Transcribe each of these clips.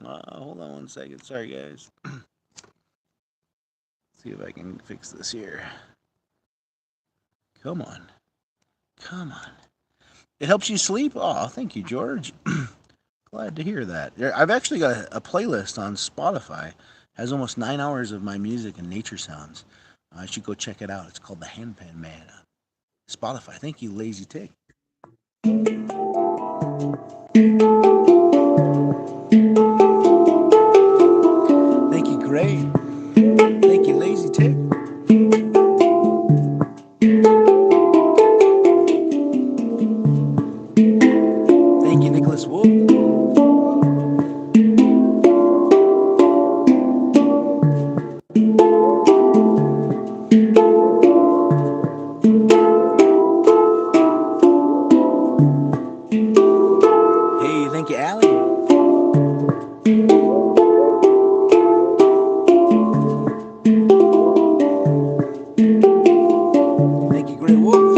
Hold on 1 second. Sorry, guys. See if I can fix this here. Come on. Come on. It helps you sleep? Oh, thank you, George. Glad to hear that. I've actually got a playlist on Spotify. It has almost 9 hours of my music and nature sounds. I should go check it out. It's called the Handpan Man. Spotify. Thank you, Lazy Tick. Thank you, Gray. Thank you, Lazy Tick. Thank you, Nicholas Wolf. Hey, thank you, Allie. Thank you, Gray Wolf.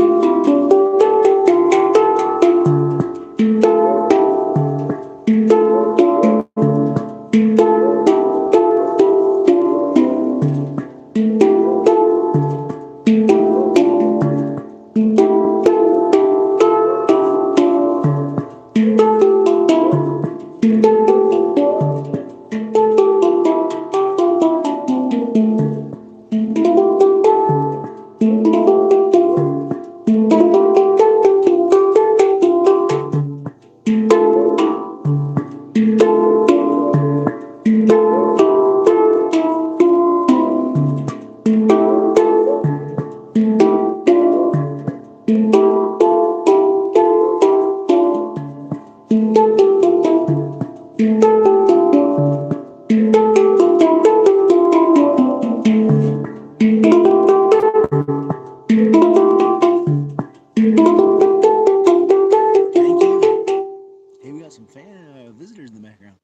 Thank you. Hey, we got some fan visitors in the background.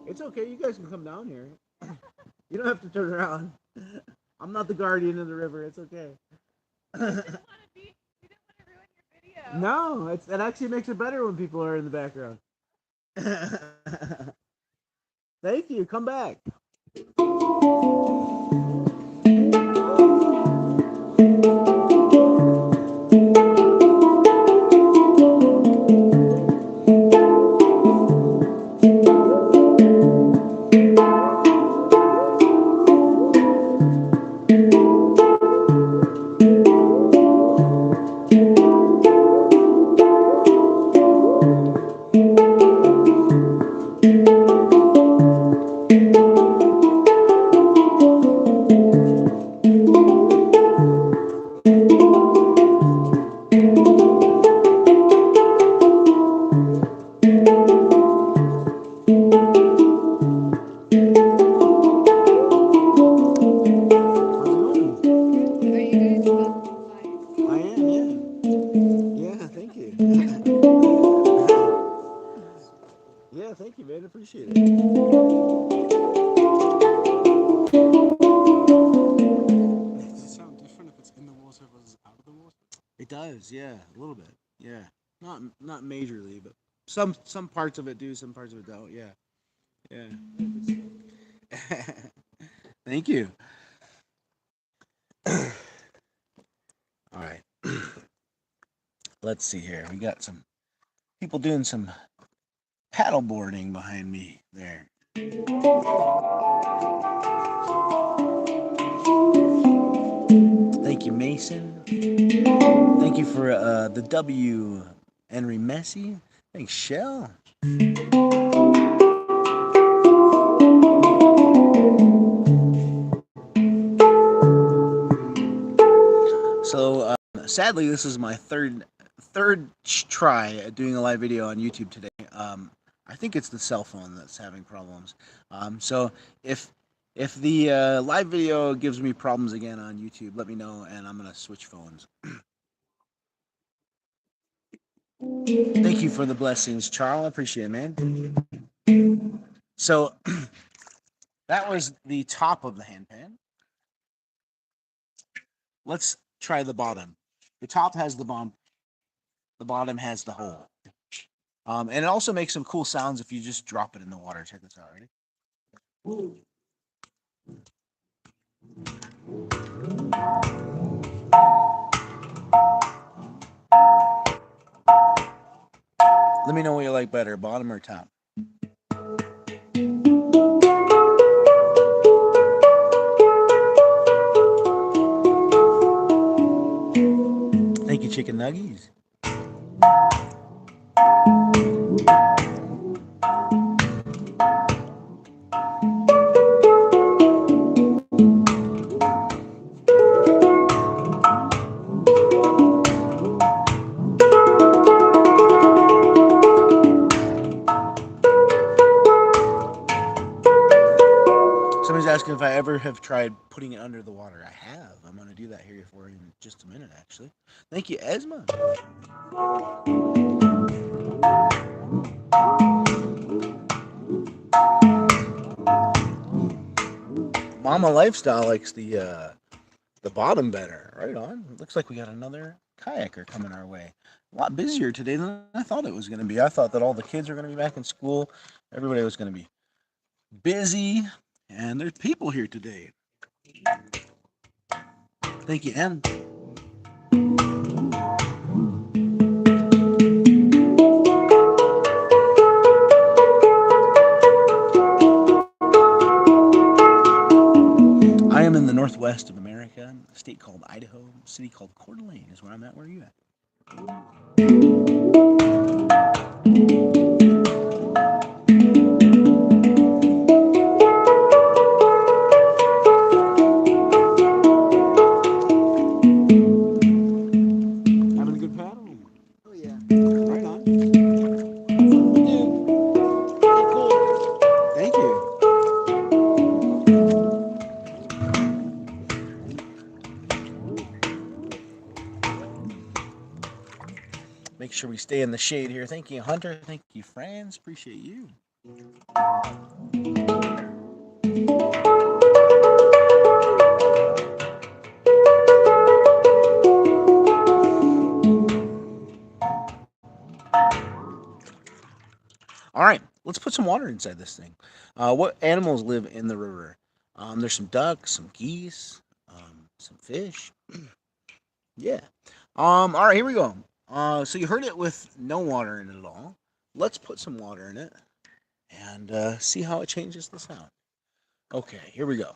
It's okay. You guys can come down here. You don't have to turn around. I'm not the guardian of the river. It's okay. No, it actually makes it better when people are in the background. Thank you. Come back. I am, yeah. Yeah, thank you. Yeah, thank you, man. Appreciate it. Does it sound different if it's in the water versus out of the water? It does, yeah, a little bit. Yeah. Not majorly, but some parts of it do, some parts of it don't. Yeah. Yeah. Thank you. All right. Let's see here. We got some people doing some paddle boarding behind me there. Thank you, Mason. Thank you for the W, Henry Messi. Thanks, Shell. So sadly, this is my third try at doing a live video on YouTube today. I think it's the cell phone that's having problems. So if the live video gives me problems again on YouTube, let me know, and I'm gonna switch phones. Thank you for the blessings, Charles. I appreciate it, man. So that was the top of the handpan. Let's try the bottom. The top has the bomb. The bottom has the hole. And it also makes some cool sounds if you just drop it in the water. Check this out, ready? Let me know what you like better, bottom or top. Thank you, chicken nuggies. Somebody's asking if I ever have tried putting it under the water. I have. I'm going to do that here for you in just a minute, actually. Thank you, Esma. Mama Lifestyle likes the bottom better. Right on. Looks like we got another kayaker coming our way. A lot busier today than I thought it was going to be. I thought that all the kids were going to be back in school. Everybody was going to be busy. And there's people here today. Thank you, Em. I am in the northwest of America, a state called Idaho, a city called Coeur d'Alene is where I'm at. Where are you at? Having a good paddle? Oh, yeah. Right on. Thank you. Make sure we stay in the shade here. Thank you, Hunter. Thank you, Franz. Appreciate you. All right, let's put some water inside this thing. What animals live in the river? There's some ducks, some geese, some fish. Yeah. All right, here we go. So you heard it with no water in it at all. Let's put some water in it and see how it changes the sound. Okay, here we go.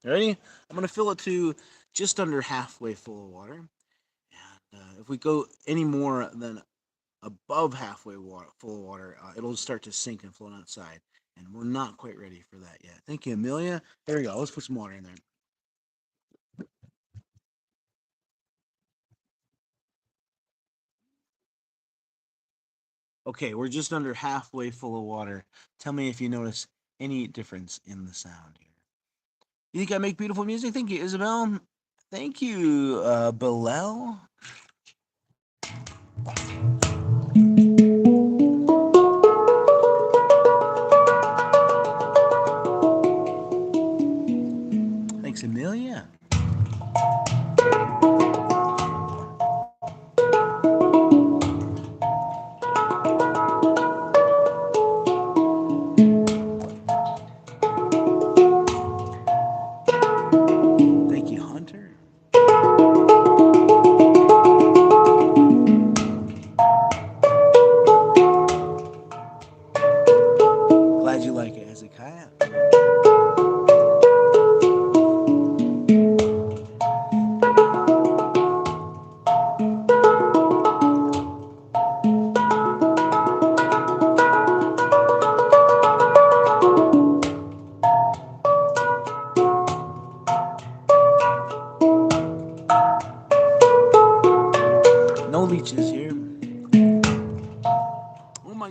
Ready? I'm gonna fill it to just under halfway full of water. And if we go any more than above halfway full of water, it'll start to sink and float outside. And we're not quite ready for that yet. Thank you, Amelia. There we go. Let's put some water in there. Okay, we're just under halfway full of water. Tell me if you notice any difference in the sound here. You think I make beautiful music? Thank you, Isabel. Thank you, Bilal. Thanks, Amelia. Thank you, Hunter.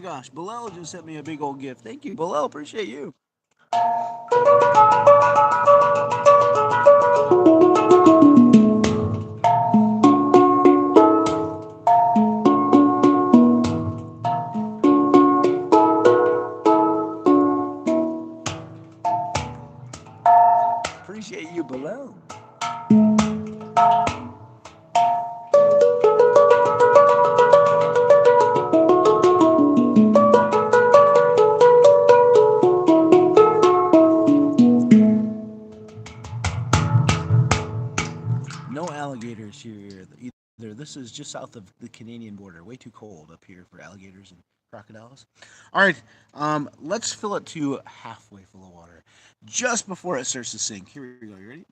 my gosh, Bilal just sent me a big old gift. Thank you, Bilal. Appreciate you. Appreciate you, Bilal. No alligators here either. This is just south of the Canadian border. Way too cold up here for alligators and crocodiles. All right, let's fill it to halfway full of water, just before it starts to sink. Here we go. You ready?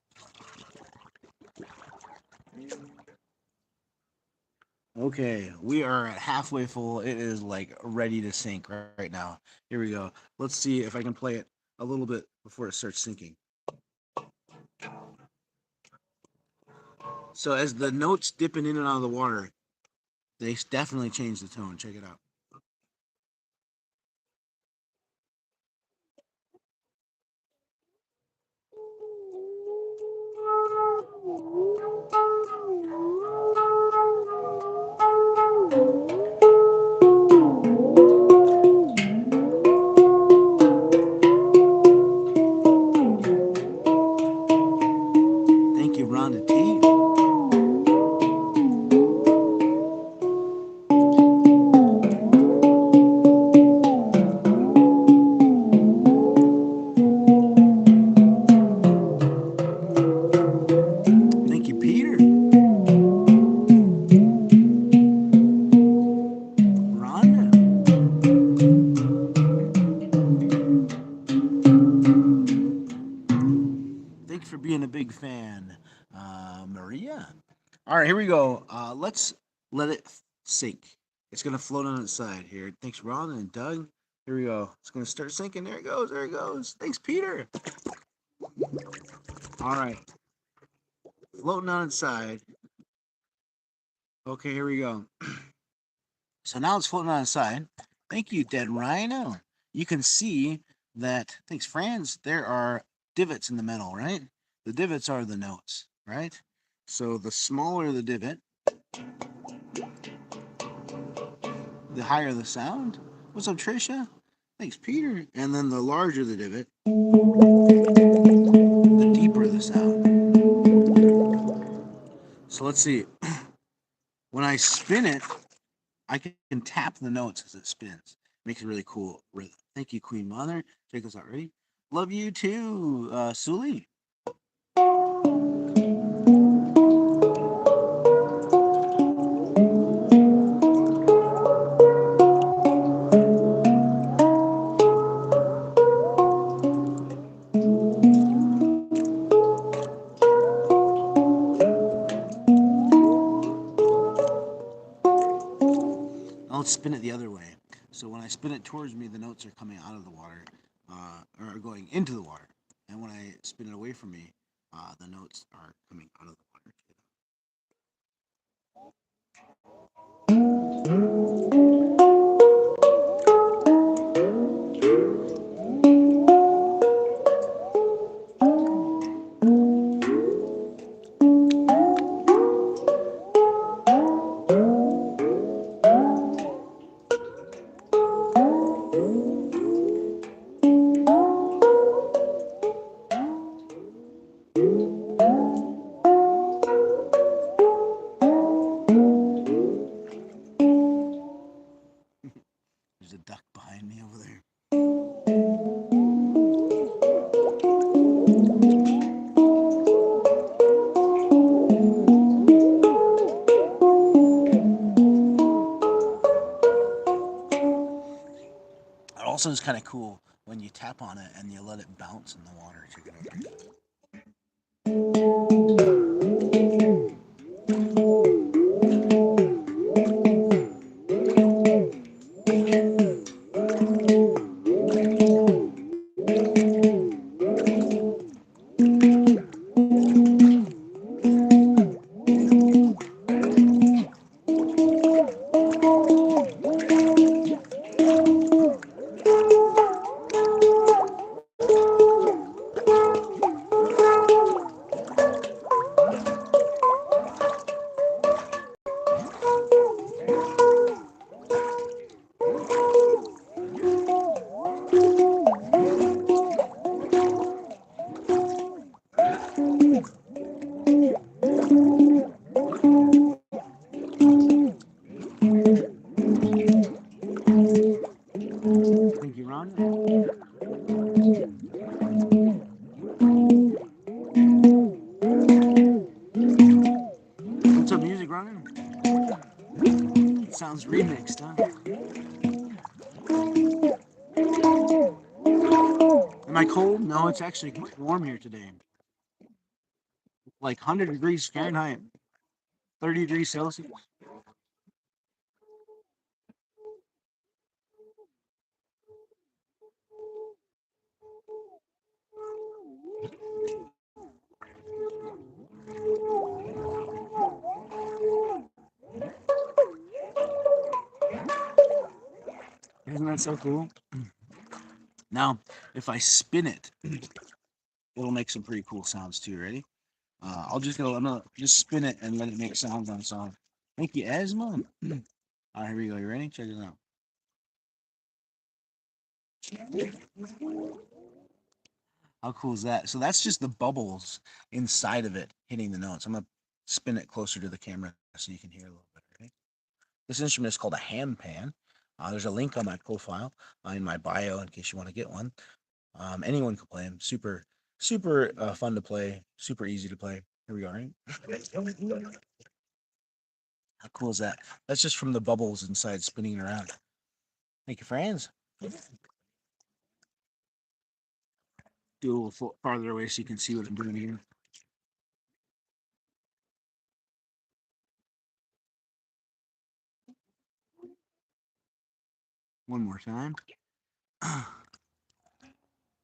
Okay, we are at halfway full. It is like ready to sink right now. Here we go. Let's see if I can play it a little bit before it starts sinking. So as the notes dipping in and out of the water, they definitely change the tone. Check it out. Thank you, Rhonda T. Thank you, Peter. Rhonda. Thank you for being a big fan, Maria. All right, here we go. Let's let it sink. It's gonna float on its side here. Thanks, Ron and Doug. Here we go. It's gonna start sinking. There it goes. There it goes. Thanks, Peter. All right, floating on its side. Okay, here we go. So now it's floating on its side. Thank you, Dead Rhino. You can see that. Thanks, Franz. There are divots in the middle, right? The divots are the notes, right? So the smaller the divot, the higher the sound. What's up, Trisha? Thanks, Peter. And then the larger the divot, the deeper the sound. So let's see. When I spin it, I can tap the notes as it spins. Makes a really cool rhythm. Thank you, Queen Mother. Check this out. Ready? Love you too, Suli. Now let's spin it the other way. So when I spin it towards me, the notes are coming out of the water, or going into the water. And when I spin it away from me, the notes are coming out of the water. There's a duck behind me over there. It also is kind of cool when you tap on it and you let it bounce in the water. Check it out. around. What's up, music running? It sounds remixed, huh? Am I cold? No, it's actually quite warm here today. Like 100 degrees Fahrenheit, 30 degrees Celsius. Isn't that so cool? Now, if I spin it, it'll make some pretty cool sounds too. Ready? I'm gonna just spin it and let it make sounds on its own. Thank you, Asma. All right, here we go. You ready? Check it out. How cool is that? So that's just the bubbles inside of it hitting the notes. I'm gonna spin it closer to the camera so you can hear a little bit. Ready? This instrument is called a handpan. There's a link on my profile in my bio in case you want to get one. Anyone can play them. Super fun to play. Super easy to play. Here we go. Right? How cool is that? That's just from the bubbles inside spinning around. Thank you, friends. Do a little farther away so you can see what I'm doing here. One more time.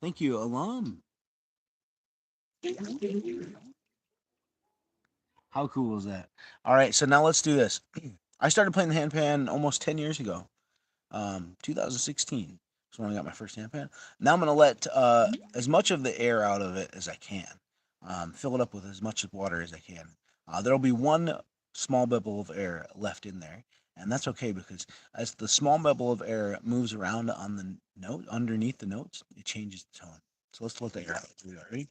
Thank you, alum. How cool is that? All right, so now let's do this. I started playing the handpan almost 10 years ago. 2016 is when I got my first handpan. Now I'm going to let as much of the air out of it as I can. Fill it up with as much water as I can. There'll be one small bubble of air left in there, and that's okay because as the small bubble of air moves around on the note, underneath the notes, it changes the tone. So let's let the air out. Ready?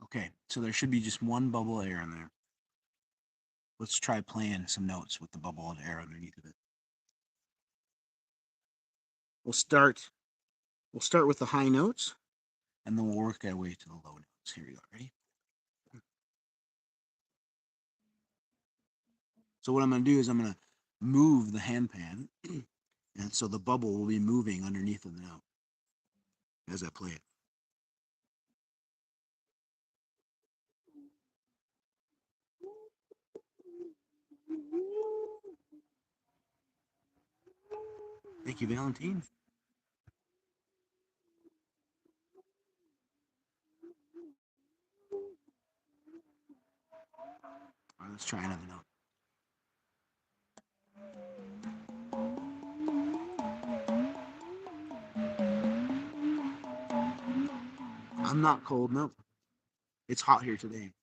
Okay, so there should be just one bubble of air in there. Let's try playing some notes with the bubble of air underneath of it. We'll start with the high notes, and then we'll work our way to the low notes. Here we go. Ready? So what I'm going to do is I'm going to move the handpan, and so the bubble will be moving underneath of the note as I play it. Thank you, Valentine. All right, let's try another note. I'm not cold. Nope. It's hot here today.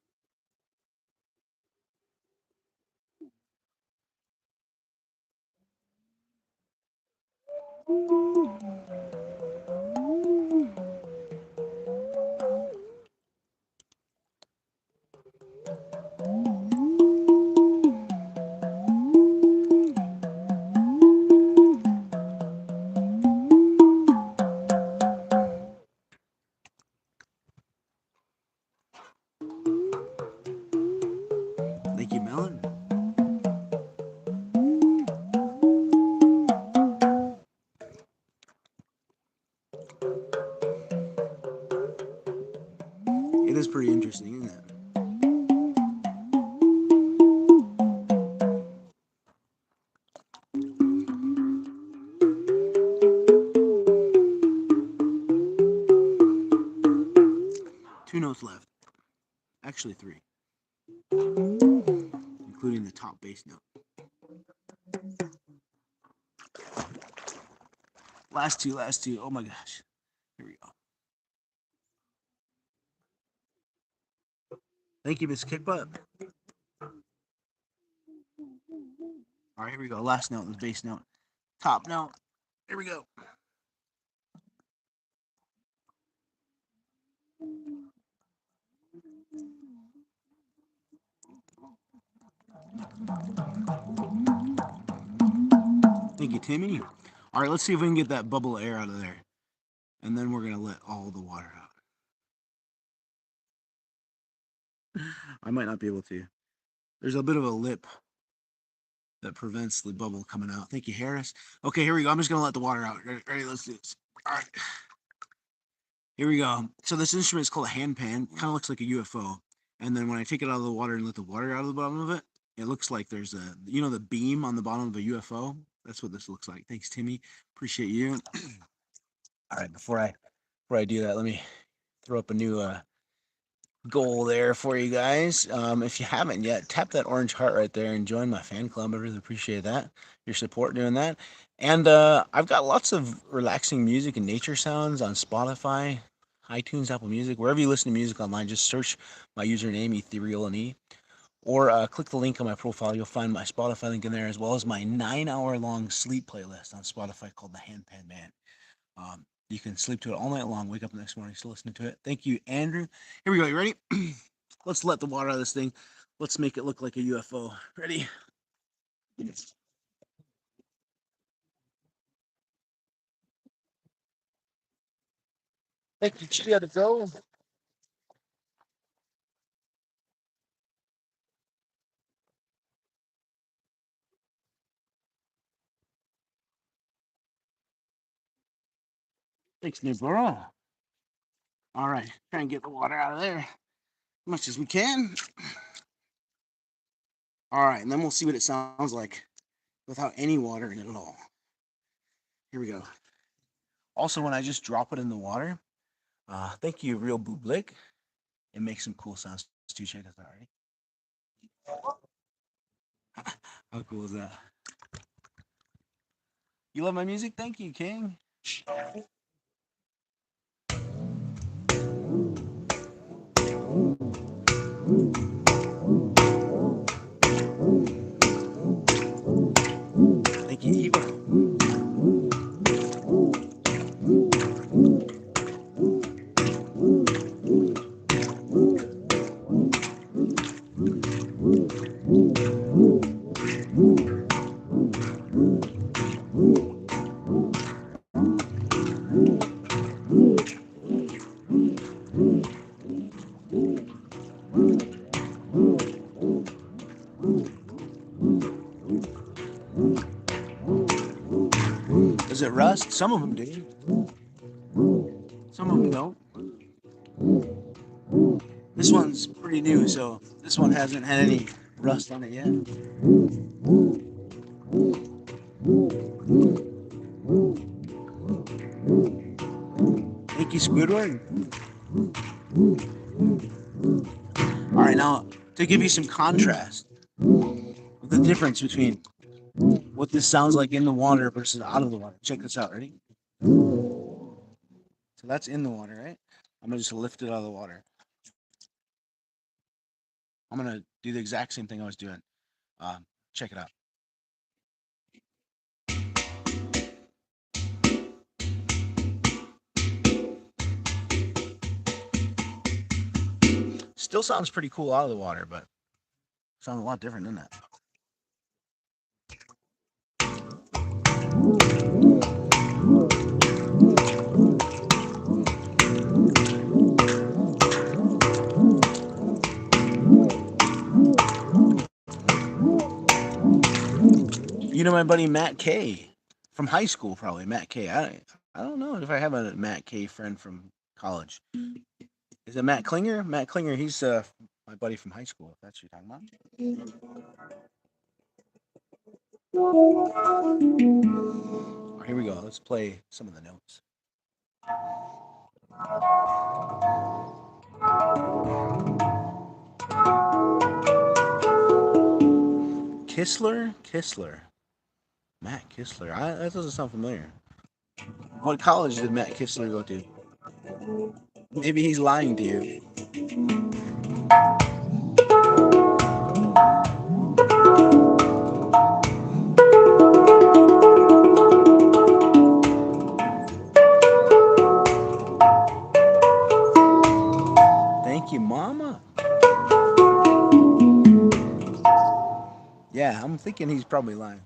Thank you, Melon. It is pretty interesting, isn't it? Two notes left. Actually, three, including the top bass note. Last two, last two. Oh my gosh. Here we go. Thank you, Miss Kickbutt. All right, here we go. Last note, the bass note. Top note. Here we go. Thank you, Timmy. All right, let's see if we can get that bubble air out of there. And then we're going to let all the water out. I might not be able to. There's a bit of a lip that prevents the bubble coming out. Thank you, Harris. Okay, here we go. I'm just going to let the water out. Ready? Let's do this. All right. Here we go. So this instrument is called a handpan. Kind of looks like a UFO. And then when I take it out of the water and let the water out of the bottom of it, it looks like there's a, the beam on the bottom of a UFO. That's what this looks like. Thanks, Timmy. Appreciate you. All right, before I do that, let me throw up a new goal there for you guys. If you haven't yet, tap that orange heart right there and join my fan club. I really appreciate that, your support doing that. And I've got lots of relaxing music and nature sounds on Spotify, iTunes, Apple Music, wherever you listen to music online. Just search my username, Ethereal In E, or click the link on my profile. You'll find my Spotify link in there, as well as my 9-hour-long sleep playlist on Spotify called the Handpan Band. You can sleep to it all night long, wake up the next morning still listening to it. Thank you, Andrew. Here we go. You ready? Let's let the water out of this thing. Let's make it look like a UFO. Ready? Thank you, Chili, to go. Thanks, New Burrow. All right, try and get the water out of there as much as we can. All right, and then we'll see what it sounds like without any water in it at all. Here we go. Also, when I just drop it in the water, thank you, Real Booblik. It makes some cool sounds too. Check this out, right? How cool is that? You love my music? Thank you, King. Thank you, Eva. Does it rust? Some of them do. Some of them don't. This one's pretty new, so this one hasn't had any rust on it yet. Thank you, Squidward. All right, now to give you some contrast, the difference between what this sounds like in the water versus out of the water. Check this out. Ready? So that's in the water, right? I'm gonna just lift it out of the water. I'm gonna do the exact same thing I was doing. Check it out. Still sounds pretty cool out of the water, but sounds a lot different than that. You know my buddy Matt K from high school, probably Matt K. I don't know if I have a Matt K friend from college. Is it Matt Klinger? Matt Klinger, he's my buddy from high school. If that's what you're talking about. Here we go. Let's play some of the notes. Kistler. Matt Kistler. That doesn't sound familiar. What college did Matt Kistler go to? Maybe he's lying to you. Yeah, I'm thinking he's probably lying.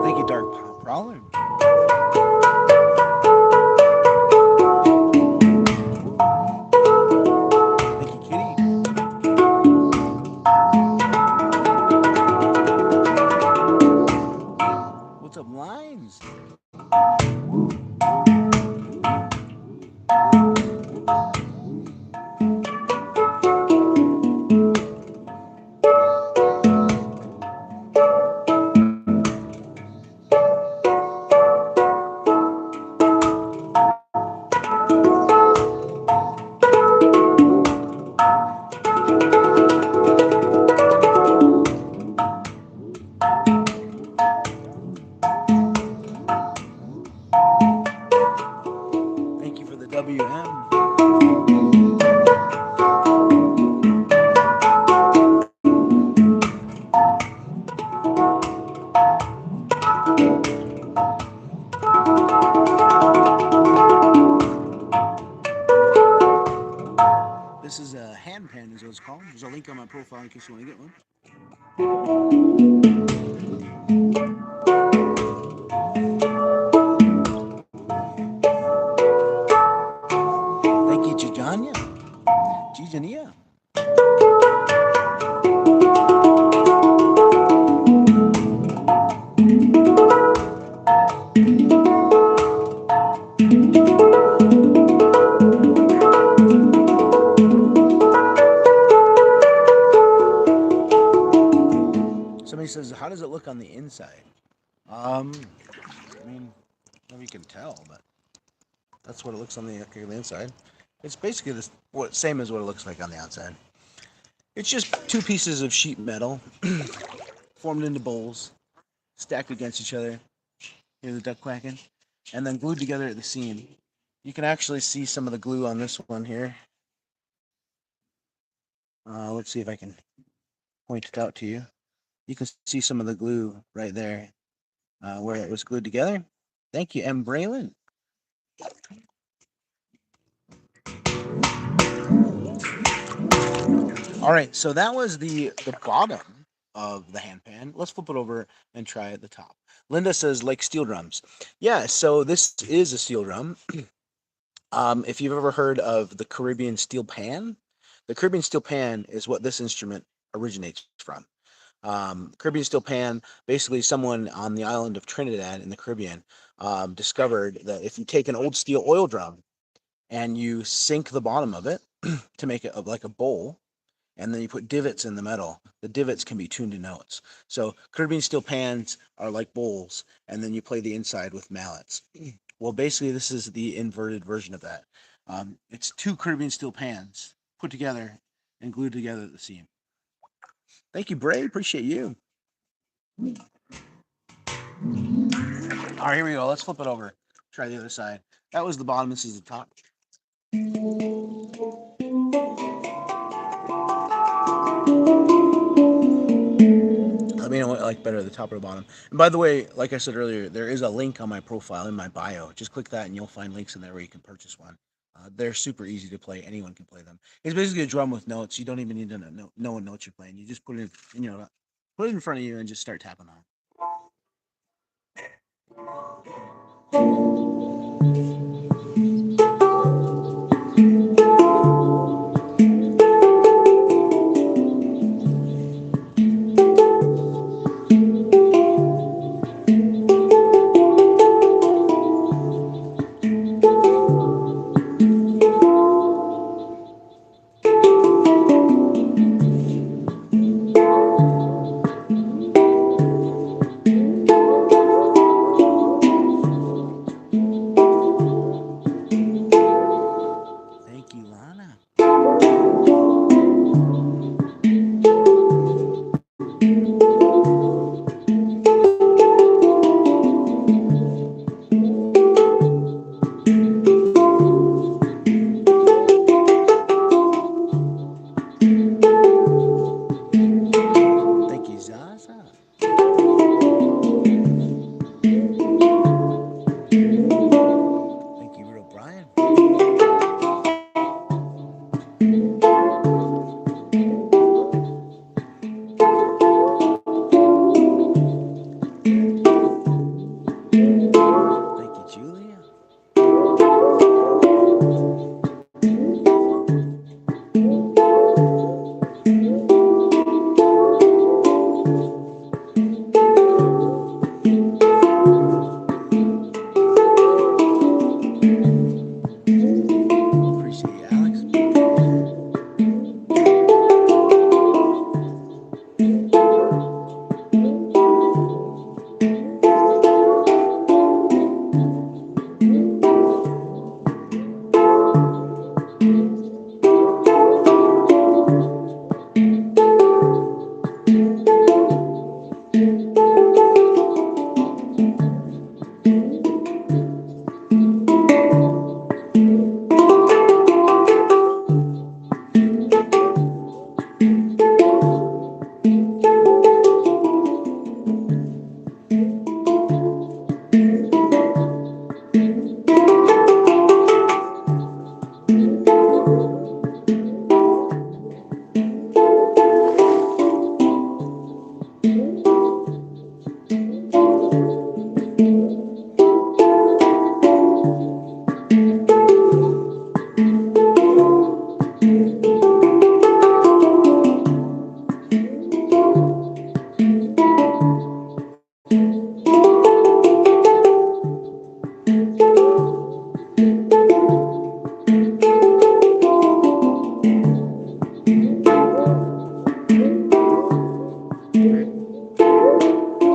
Thank you, Dark Prowler. Thank you, Kitty. What's up, Lines? Thank you for the WM. This is a Handpan, is what it's called. There's a link on my profile in case you want to get one. Thank you, Jijanya. Jijania. Somebody says, how does it look on the inside? I mean, maybe you can tell, but that's what it looks on the inside. It's basically the same as what it looks like on the outside. It's just two pieces of sheet metal formed into bowls, stacked against each other. Hear the duck quacking, and then glued together at the seam. You can actually see some of the glue on this one here. Let's see if I can point it out to you. You can see some of the glue right there where it was glued together. Thank you, M. Braylon. All right, so that was the bottom of the handpan. Let's flip it over and try at the top. Linda says, like steel drums. Yeah, so this is a steel drum. If you've ever heard of the Caribbean steel pan, the Caribbean steel pan is what this instrument originates from. Caribbean steel pan, basically someone on the island of Trinidad in the Caribbean discovered that if you take an old steel oil drum and you sink the bottom of it to make it like a bowl, and then you put divots in the metal, the divots can be tuned to notes. So Caribbean steel pans are like bowls, and then you play the inside with mallets. Well, basically, this is the inverted version of that. It's two Caribbean steel pans put together and glued together at the seam. Thank you, Bray. Appreciate you. All right, here we go. Let's flip it over. Try the other side. That was the bottom. This is the top. Let me know what I like better, at the top or the bottom. And by the way, like I said earlier, there is a link on my profile in my bio. Just click that and you'll find links in there where you can purchase one. They're super easy to play. Anyone can play them. It's basically a drum with notes. You don't even need to know what notes you're playing. You just put it in, put it in front of you and just start tapping on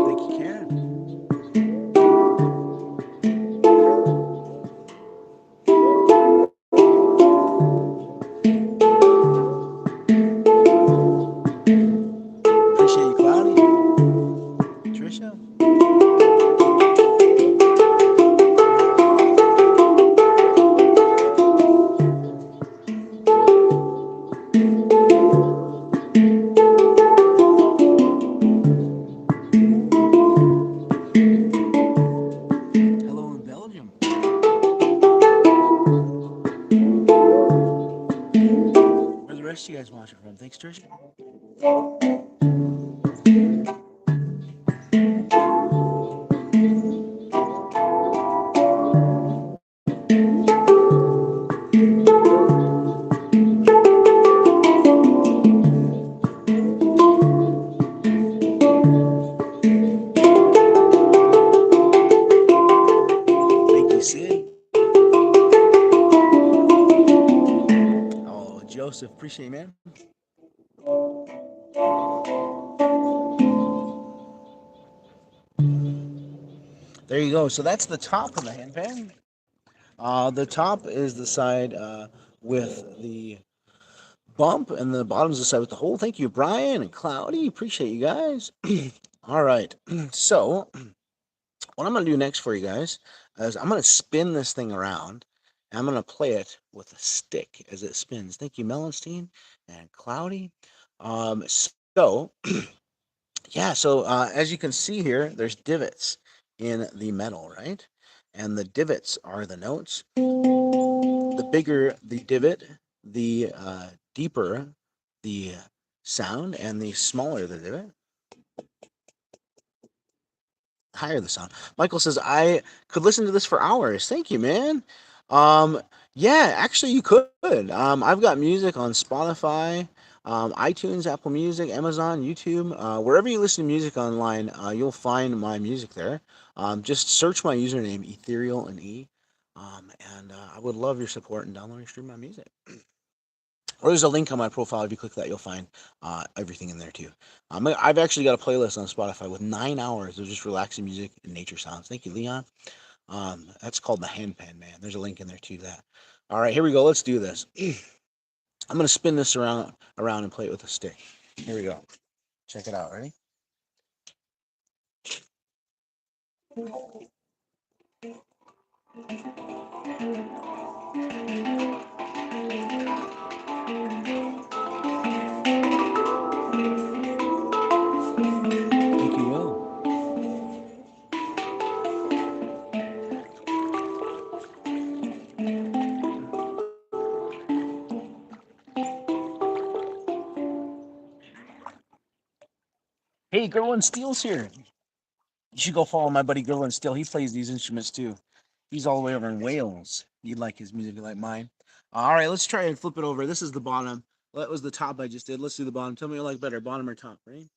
Thank you, Karen. Appreciate you, Cloudy. Trisha. Hello in Belgium. Where the rest of you guys watching from? Thanks, Trisha. Thank you, Sid. Oh, Joseph, appreciate you, man. There you go. So that's the top of the handpan. The top is the side with the bump, and the bottom's the side with the hole. Thank you, Brian and Cloudy. Appreciate you guys. All right. So what I'm going to do next for you guys is I'm going to spin this thing around, and I'm going to play it with a stick as it spins. Thank you, Melanstein and Cloudy. So yeah, so as you can see here, there's divots in the metal, right? And the divots are the notes. The bigger the divot, the deeper the sound, and the smaller the divot, higher the sound. Michael says, I could listen to this for hours. Thank you, man. Yeah, actually you could. I've got music on Spotify, iTunes, Apple Music, Amazon, YouTube, wherever you listen to music online, you'll find my music there. Just search my username, Ethereal In E. And I would love your support in downloading and streaming my music. Or there's a link on my profile. If you click that, you'll find everything in there too. I've actually got a playlist on Spotify with 9 hours of just relaxing music and nature sounds. Thank you, Leon. That's called the Handpan, man. There's a link in there to that. All right, here we go. Let's do this. I'm gonna spin this around and play it with a stick. Here we go. Check it out. Ready? Thank you, Will. Hey, Gerwin Steele's here. You should go follow my buddy Gerwin Steele. He plays these instruments too. He's all the way over in Wales. You'd like his music, like mine. All right, let's try and flip it over. This is the bottom. Well, that was the top I just did. Let's do the bottom. Tell me what you like better, bottom or top, right?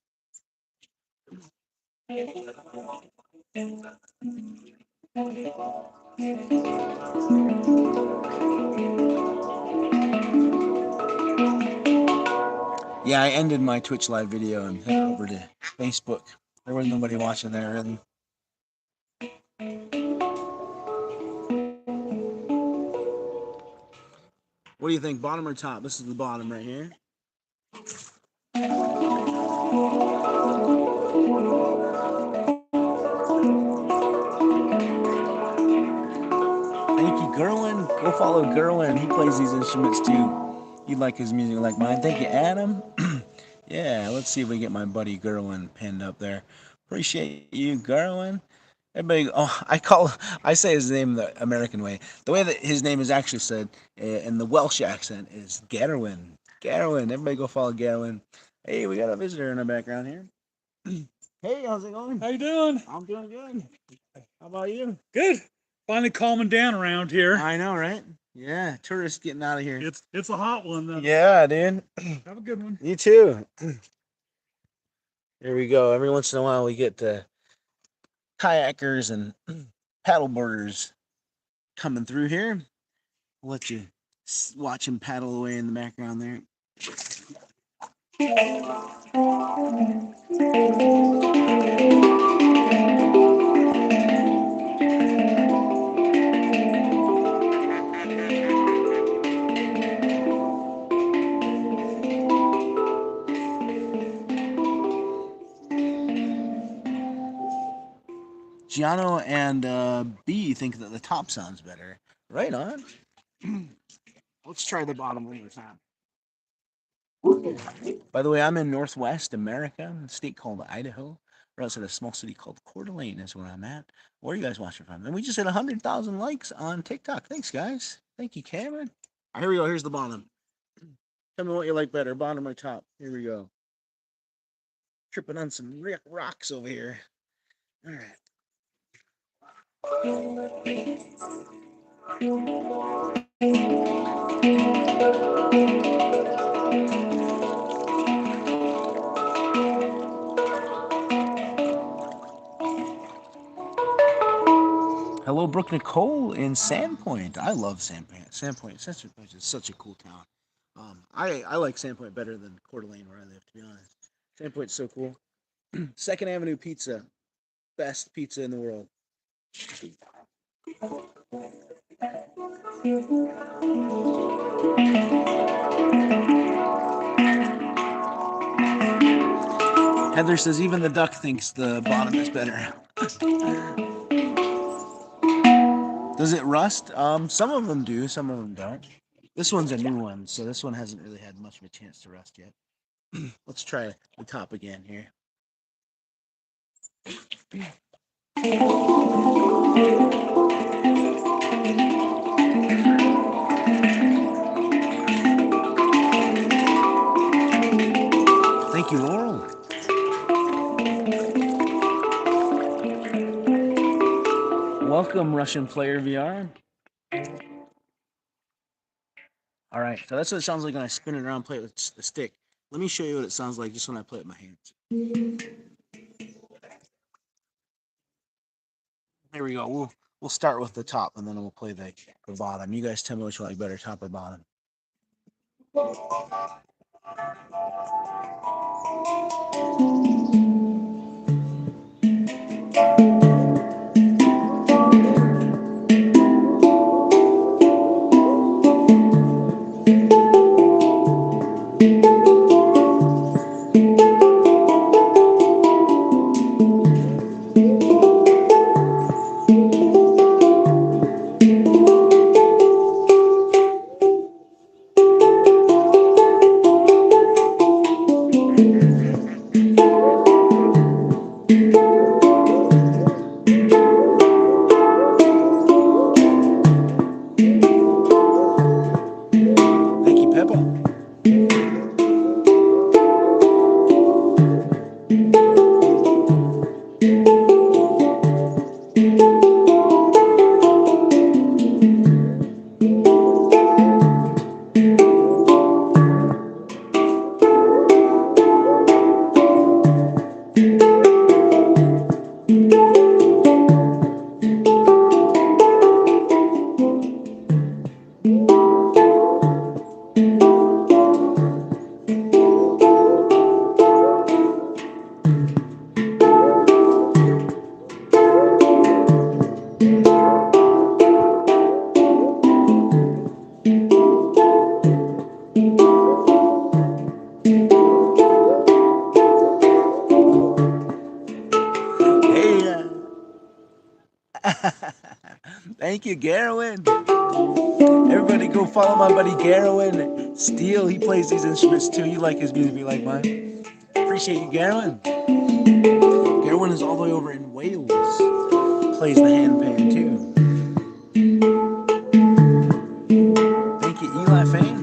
Yeah, I ended my Twitch live video and headed over to Facebook. There was nobody watching there, really. What do you think, bottom or top? This is the bottom right here. Gerwin, go follow Gerwin. He plays these instruments too. You like his music like mine. Thank you, Adam. Yeah, let's see if we get my buddy Gerwin pinned up there. Appreciate you, Gerwin. Everybody, oh, I say his name the American way. The way that his name is actually said in the Welsh accent is Garwin. Garwin. Everybody go follow Garwin. Hey, we got a visitor in the background here. Hey, how's it going? How you doing? I'm doing good. How about you? Good. Finally calming down around here. I know, right? Yeah, tourists getting out of here. It's a hot one then. Yeah, dude. Have a good one. You too. Here we go. Every once in a while, we get kayakers and paddleboarders coming through here. We'll let you watch them paddle away in the background there. Giano and B think that the top sounds better. Right on. Let's try the bottom one more time. By the way, I'm in Northwest America, a state called Idaho. We're outside a small city called Coeur d'Alene is where I'm at. Where are you guys watching from? And we just hit 100,000 likes on TikTok. Thanks, guys. Thank you, Cameron. All right, here we go. Here's the bottom. Tell me what you like better, bottom or top. Here we go. Tripping on some rocks over here. All right. Hello, Brooke Nicole in Sandpoint. I love Sandpoint. Sandpoint is such a cool town. I like Sandpoint better than Coeur d'Alene where I live, to be honest. Sandpoint's so cool. Second Avenue Pizza, best pizza in the world. Heather says even the duck thinks the bottom is better. Does it rust? Some of them do, some of them don't. This one's a new one, so this one hasn't really had much of a chance to rust yet. Let's try the top again here. Thank you, Laurel. Welcome, Russian Player VR. All right, so that's what it sounds like when I spin it around and play it with the stick. Let me show you what it sounds like just when I play it with my hands. Here we go. We'll start with the top and then we'll play the bottom. You guys tell me which you like better, top or bottom. Thank you, Garwin. Everybody go follow my buddy Garowin Steele. He plays these instruments too. You like his music, you like mine. Appreciate you, Garowin. Garowin is all the way over in Wales. Plays the handpan too. Thank you, Eli Fane.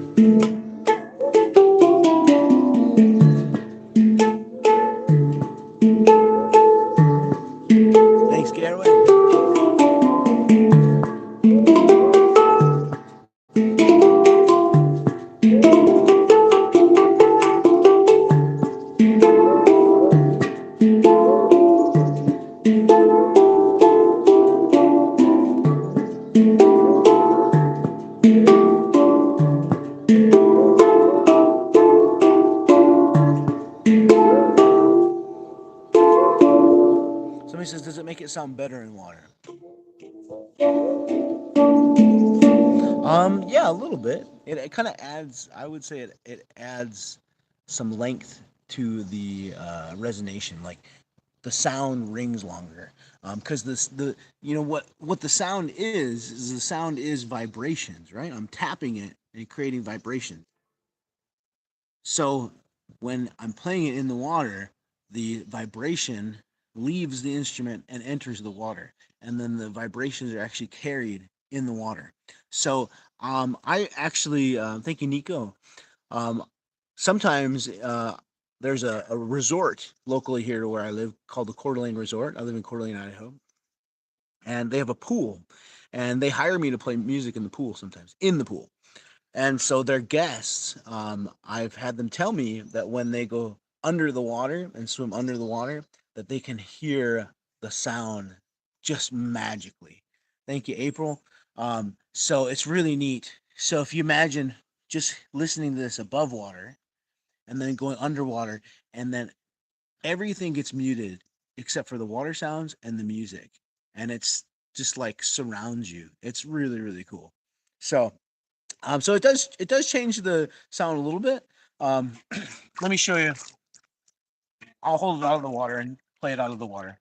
Thanks, Garowin. Somebody says, does it make it sound better in water? Yeah, a little bit. It kind of adds, I would say it adds some length to the resonation. Like the sound rings longer. Because what the sound is the sound is vibrations, right? I'm tapping it and creating vibrations. So when I'm playing it in the water, the vibration leaves the instrument and enters the water, and then the vibrations are actually carried in the water. So I actually thank you, Nico. Um, sometimes there's a resort locally here to where I live called the Coeur d'Alene Resort. I live in Coeur d'Alene, Idaho, and they have a pool, and they hire me to play music in the pool sometimes in the pool. And so their guests, I've had them tell me that when they go under the water and swim under the water, that they can hear the sound just magically. Thank you, April. So it's really neat. So if you imagine just listening to this above water and then going underwater, and then everything gets muted except for the water sounds and the music, and it's just like surrounds you. It's really, really cool. So so it does change the sound a little bit. Um, let me show you. I'll hold it out of the water and play it out of the water.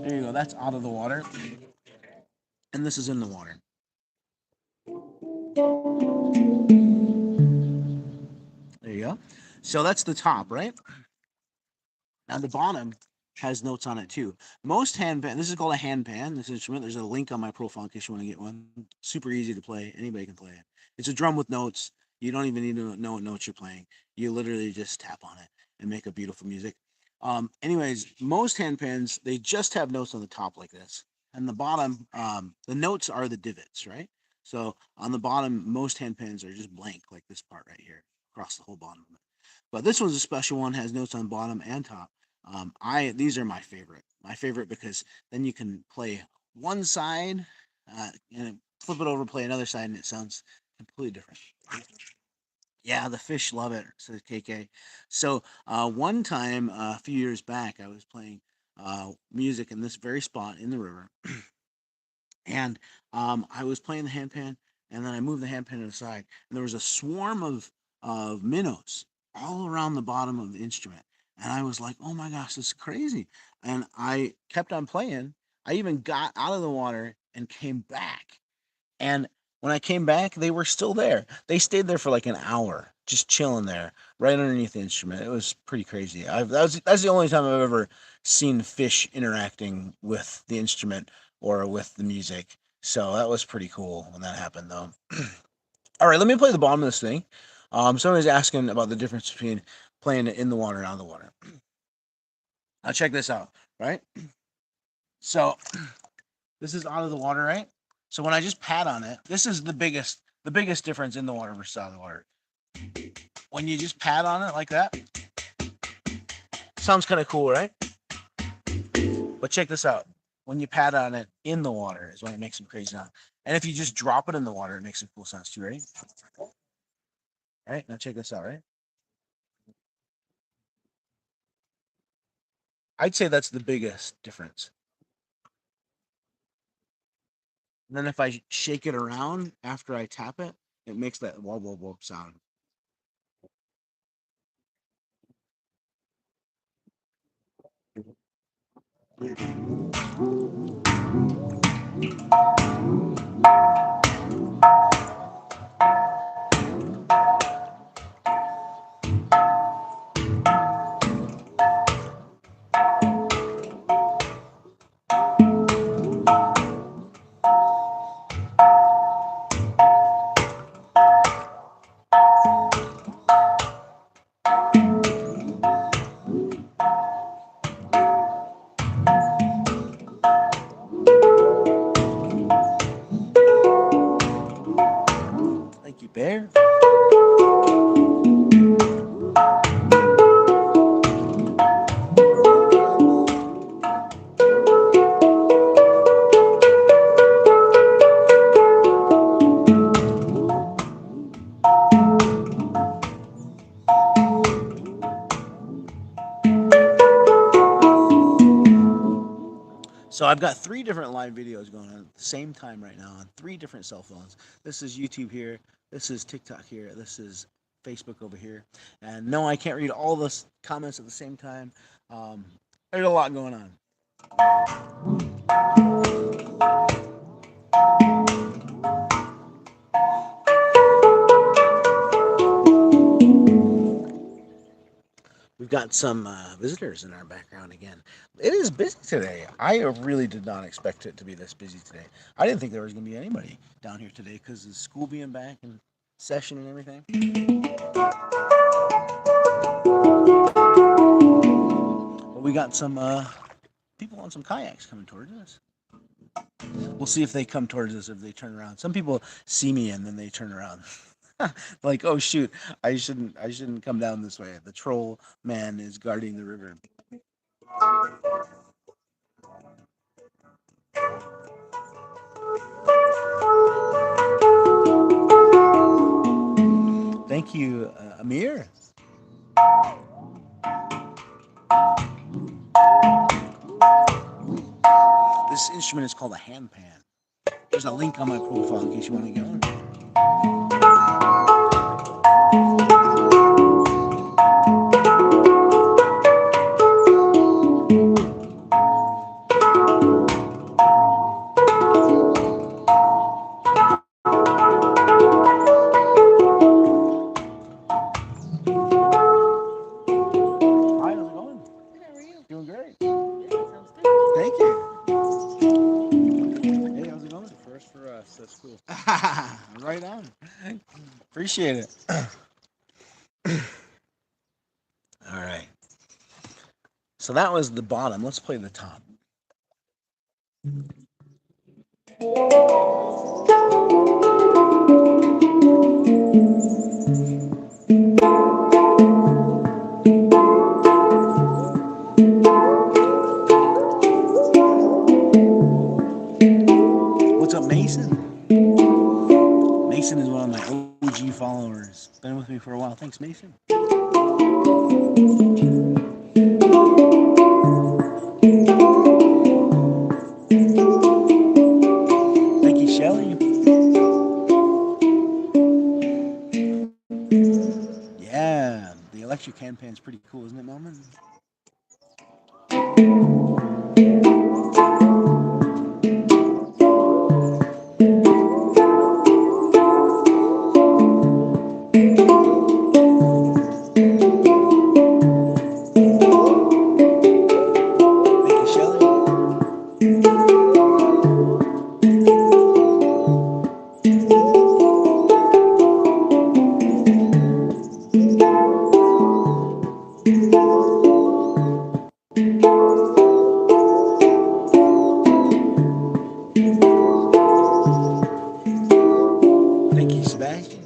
There you go. That's out of the water, and this is in the water. There you go. So that's the top, right? Now the bottom has notes on it too. Most handpan, this is called a handpan, this instrument. There's a link on my profile in case you want to get one. Super easy to play. Anybody can play it. It's a drum with notes. You don't even need to know what notes you're playing. You literally just tap on it and make a beautiful music. Anyways, most handpans, they just have notes on the top like this. And the bottom, the notes are the divots, right? So on the bottom, most handpans are just blank, like this part right here, across the whole bottom of it. But this one's a special one, has notes on bottom and top. These are my favorite. My favorite because then you can play one side and flip it over, play another side, and it sounds completely different. Yeah, the fish love it, says KK. So one time a few years back, I was playing music in this very spot in the river, and I was playing the handpan, and then I moved the handpan to the side, and there was a swarm of minnows all around the bottom of the instrument, and I was like, "Oh my gosh, this is crazy!" And I kept on playing. I even got out of the water and came back, and when I came back, they were still there. They stayed there for like an hour, just chilling there, right underneath the instrument. It was pretty crazy. That's the only time I've ever seen fish interacting with the instrument or with the music. So that was pretty cool when that happened, though. All right, let me play the bottom of this thing. Somebody's asking about the difference between playing it in the water and out of the water. Now check this out, right? So this is out of the water, right? So when I just pat on it, this is the biggest difference in the water versus out of the water. When you just pat on it like that, sounds kind of cool, right? But check this out. When you pat on it in the water is when it makes some crazy sound. And if you just drop it in the water, it makes some cool sounds too, right? All right, now check this out, right? I'd say that's the biggest difference. And then if I shake it around after I tap it, it makes that whoa, whoa, whoa sound. Thank you, Bear. So I've got 3 different live videos going on at the same time right now on 3 different cell phones. This is YouTube here, this is TikTok here, this is Facebook over here. And no, I can't read all the comments at the same time. There's a lot going on. We've got some visitors in our background again. It is busy today. I really did not expect it to be this busy today. I didn't think there was going to be anybody down here today because of school being back and session and everything. But we got some people on some kayaks coming towards us. We'll see if they come towards us, if they turn around. Some people see me and then they turn around. Like, oh shoot, I shouldn't come down this way. The troll man is guarding the river. Thank you, Amir. This instrument is called a handpan. There's a link on my profile in case you want to get one. Hi, how's it going? Good, how are you? Doing great. Yeah, sounds good. Thank you. Hey, how's it going? First for us. That's cool. Right on. Appreciate it. All right. So that was the bottom. Let's play the top. What's up, Mason? Mason is one of my OG followers. Been with me for a while. Thanks, Mason. Thank you, Shelly. Yeah, the electric handpan is pretty cool, isn't it, Melman? Thank you, Shelly. Thank you, Sebastian.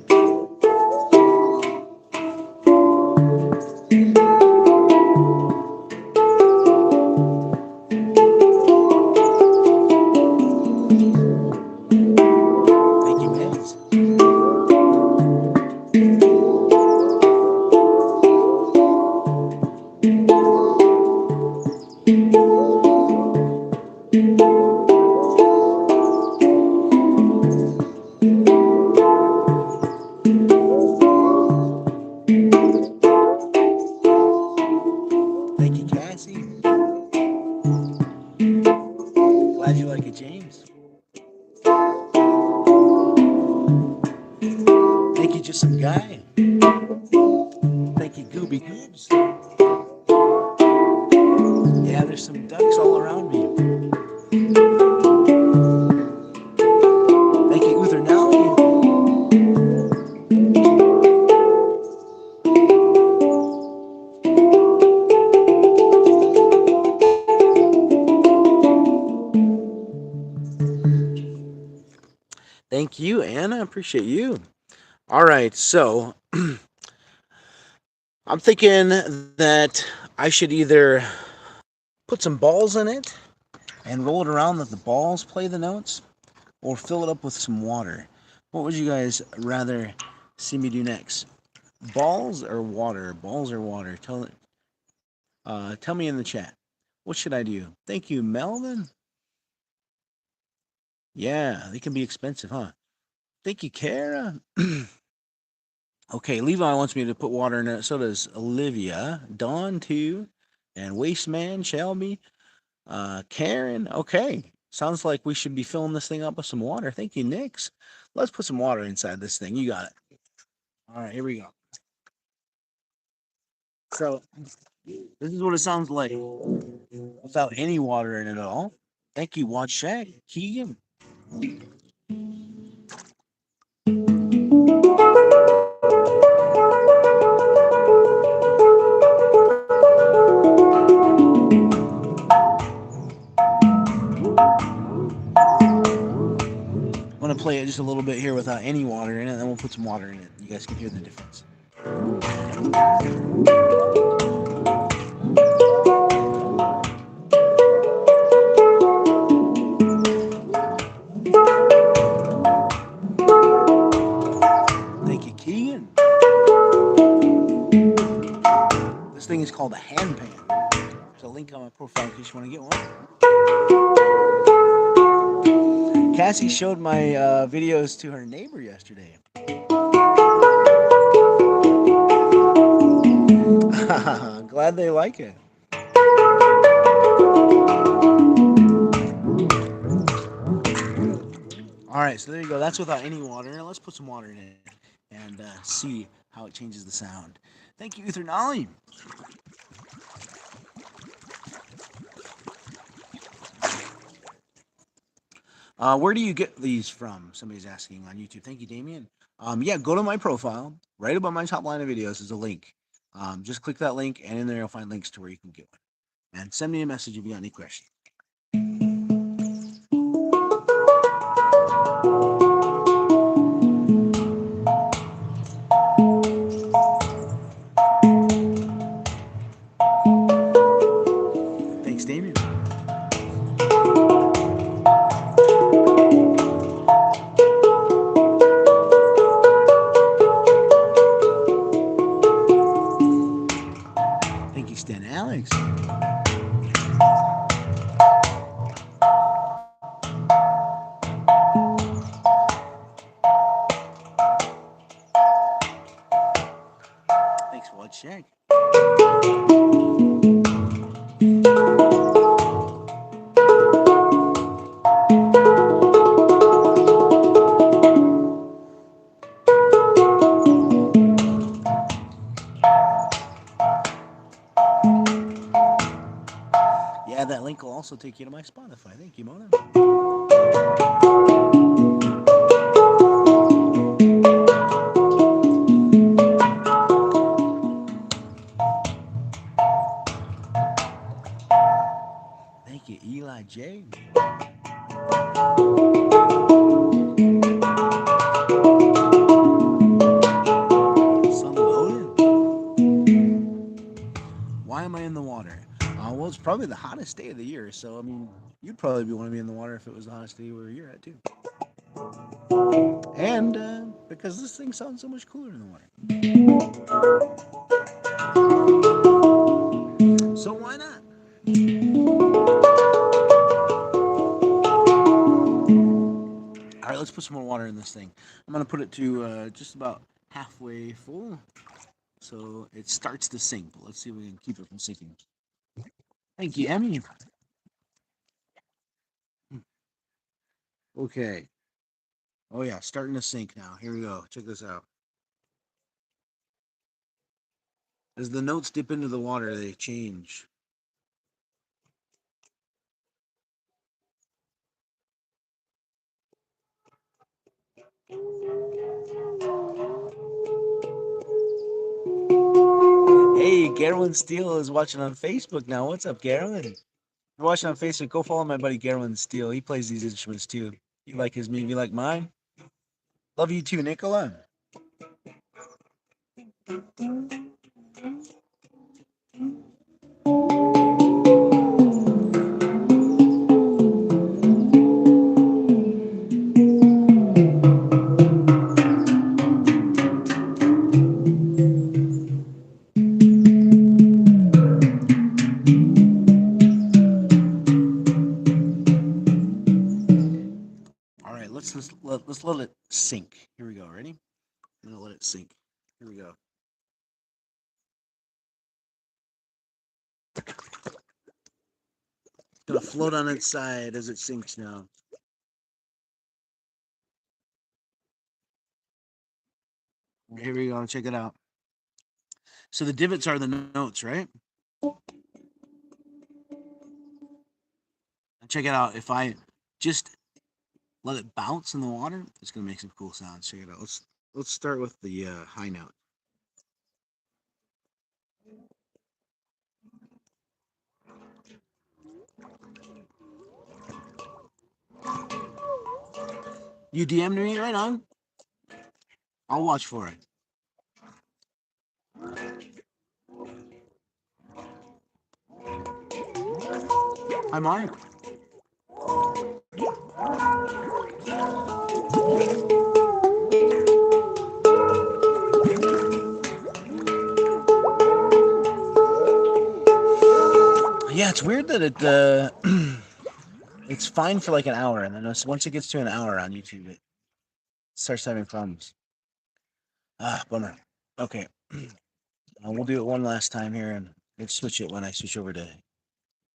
Thank you, Gooby Goobs. Yeah, there's some ducks all around me. Thank you, Uther Nelly. Thank you, Anna. Appreciate you. All right, so I'm thinking that I should either put some balls in it and roll it around that the balls play the notes, or fill it up with some water. What would you guys rather see me do next? Balls or water? Balls or water? Tell me in the chat. What should I do? Thank you, Melvin. Yeah, they can be expensive, huh? Thank you, Kara. Okay, Levi wants me to put water in it. So does Olivia. Dawn, too. And Wasteman, Shelby. Karen. Okay. Sounds like we should be filling this thing up with some water. Thank you, Nix. Let's put some water inside this thing. You got it. All right, here we go. So, this is what it sounds like without any water in it at all. Thank you, Watch Shack. Keegan. I'm going to play it just a little bit here without any water in it, and then we'll put some water in it. You guys can hear the difference. Thank you, Keegan. This thing is called a Handpan. There's a link on my profile in case you want to get one. Cassie showed my videos to her neighbor yesterday. Glad they like it. All right, so there you go. That's without any water. Now let's put some water in it and see how it changes the sound. Thank you, Ethernali. Where do you get these from? Somebody's asking on YouTube. Thank you, Damien. Yeah, go to my profile. Right above my top line of videos is a link. Just click that link, and in there you'll find links to where you can get one. And send me a message if you got any questions. Thanks, Damien. Thank you, Stan Alex. Thanks for watching. Yeah, that link will also take you to my Spotify. Thank you, Mona. Thank you, Eli J. Son Loaded. Why am I in the water? Well, it's probably the hottest day of the year, so I mean, you'd probably want to be in the water if it was the hottest day where you're at too. And because this thing sounds so much cooler in the water. So why not? All right, let's put some more water in this thing. I'm going to put it to just about halfway full. So it starts to sink, but let's see if we can keep it from sinking. Thank you, Emmy. Okay. Oh, yeah, starting to sink now. Here we go. Check this out. As the notes dip into the water, they change. Hey, Gerwin Steele is watching on Facebook now. What's up, Gerwin? If you're watching on Facebook, go follow my buddy Gerwin Steele. He plays these instruments too. You like his music, you like mine? Love you too, Nicola. All right, let's let it sink. Here we go. Ready? I'm gonna let it sink. Here we go. It's gonna float on its side as it sinks now. Here we go. Check it out. So the divots are the notes, right? And check it out. If I just let it bounce in the water, it's gonna make some cool sounds. Check it out. Let's start with the high note. You DM'd me right on. I'll watch for it. Hi, Mark. Yeah, it's weird that it it's fine for like an hour, and then once it gets to an hour on YouTube, it starts having problems. Ah, bummer. Okay, we'll do it one last time here, and we'll switch it when I switch over to